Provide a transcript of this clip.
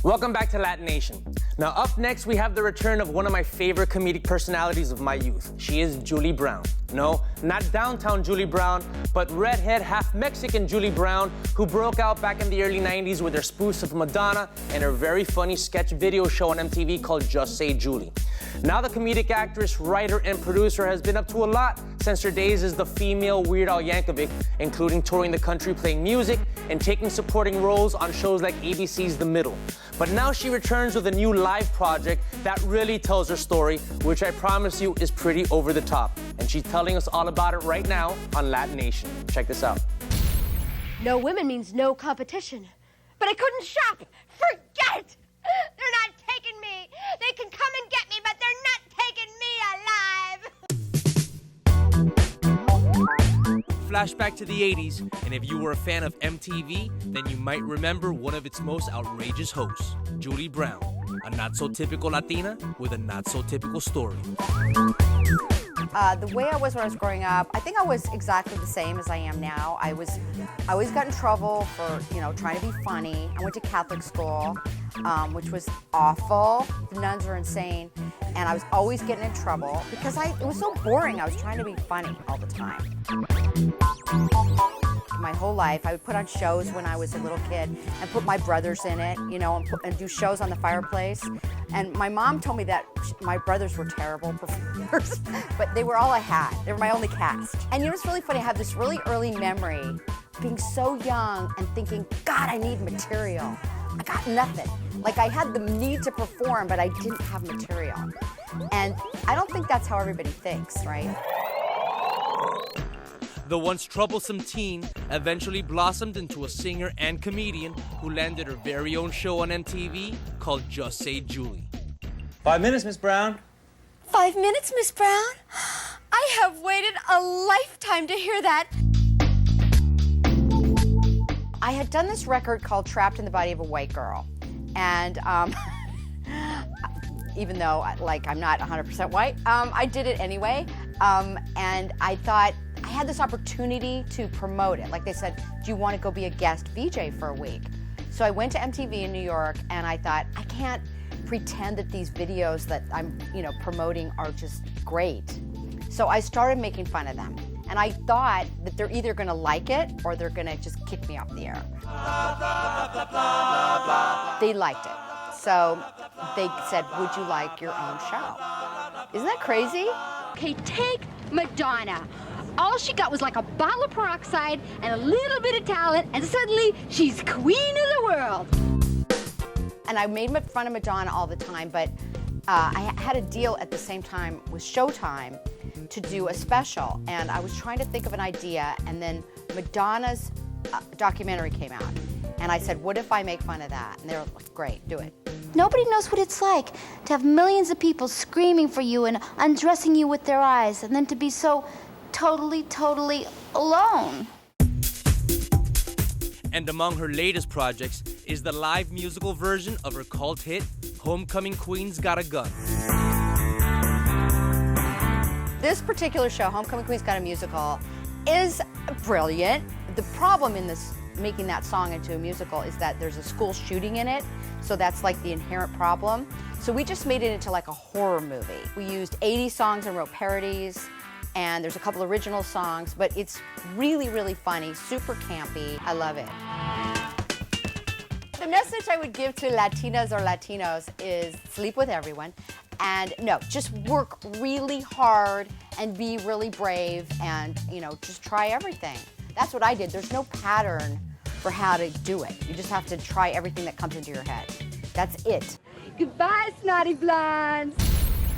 Welcome back to LatiNation. Now up next we have the return of one of my favorite comedic personalities of my youth. She is Julie Brown. No, not downtown Julie Brown, but redhead, half Mexican Julie Brown, who broke out back in the early 90s with her spoofs of Madonna and her very funny sketch video show on MTV called Just Say Julie. Now the comedic actress, writer, and producer has been up to a lot since her days as the female Weird Al Yankovic, including touring the country playing music and taking supporting roles on shows like ABC's The Middle. But now she returns with a new live project that really tells her story, which I promise you is pretty over the top. And she's telling us all about it right now on LatiNation. Check this out. No women means no competition. But I couldn't shop. Forget it! They're not taking me. They can come and get me, but they're not taking me alive. Flashback to the 80s, and if you were a fan of MTV, then you might remember one of its most outrageous hosts, Julie Brown, a not-so-typical Latina with a not-so-typical story. The way I was when I was growing up, I think I was exactly the same as I am now. I always got in trouble for, trying to be funny. I went to Catholic school, which was awful. The nuns were insane. And I was always getting in trouble because it was so boring. I was trying to be funny all the time. My whole life, I would put on shows when I was a little kid and put my brothers in it, and do shows on the fireplace. And my mom told me that my brothers were terrible performers, but they were all I had. They were my only cast. And it's really funny, I have this really early memory being so young and thinking, God, I need material. I got nothing. Like I had the need to perform, but I didn't have material. And I don't think that's how everybody thinks, right? The once troublesome teen eventually blossomed into a singer and comedian who landed her very own show on MTV called Just Say Julie. 5 minutes, Miss Brown. 5 minutes, Miss Brown? I have waited a lifetime to hear that. I had done this record called Trapped in the Body of a White Girl. And even though I'm not 100% white, I did it anyway. And I thought, I had this opportunity to promote it. Like they said, do you want to go be a guest VJ for a week? So I went to MTV in New York and I thought, I can't pretend that these videos that I'm promoting are just great. So I started making fun of them. And I thought that they're either gonna like it or they're gonna just kick me off the air. They liked it. So they said, would you like your own show? Isn't that crazy? Okay, take Madonna. All she got was like a bottle of peroxide and a little bit of talent, and suddenly she's queen of the world. And I made fun of Madonna all the time, but I had a deal at the same time with Showtime to do a special, and I was trying to think of an idea, and then Madonna's documentary came out. And I said, what if I make fun of that? And they were like, great, do it. Nobody knows what it's like to have millions of people screaming for you and undressing you with their eyes, and then to be so totally alone. And among her latest projects is the live musical version of her cult hit, Homecoming Queen's Got a Gun. This particular show, Homecoming Queen's Got a Musical, is brilliant. The problem in making that song into a musical is that there's a school shooting in it, so that's like the inherent problem. So we just made it into like a horror movie. We used 80 songs and wrote parodies, and there's a couple original songs, but it's really funny, super campy. I love it. The message I would give to Latinas or Latinos is sleep with everyone, and no, just work really hard and be really brave and, just try everything. That's what I did. There's no pattern for how to do it. You just have to try everything that comes into your head. That's it. Goodbye, snotty blondes.